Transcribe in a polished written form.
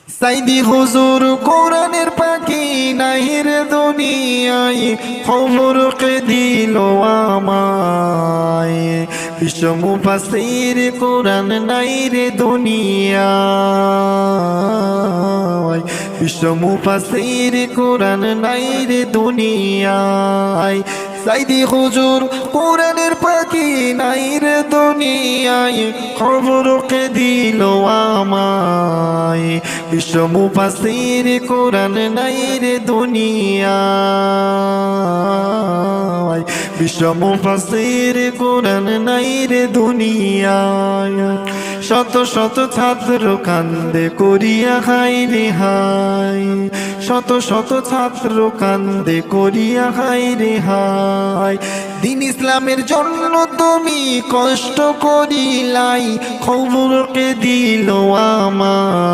সাইদি হুজুর কোরআনের পাখি নাহির দুনিয়ায় খবরকে দিল আমায়। বিশ্ব মুফাসসির কোরআন নাই রে দুনিয়ায়, বিশ্ব মুফাসসির কোরআন নাই রে দুনিয়ায়। সাইদি হুজুর কোরআনের পাখি নাই রে দুনিয়ায় খবরকে দিল আমায়। বিশ্ব মুফাসসির কোরআন নাই রে দুনিয়ায়, বিশ্ব মুফাসসির কোরআন নাই রে দুনিয়ায়। শত শত ছাত্র কান্দে করিয়া হায় রে হায়, শত শত ছাত্র কান্দে করিয়া হায় রে হায়। দিন ইসলামের জন্য তুমি কষ্ট করিলাই খবরকে দিল আমায়।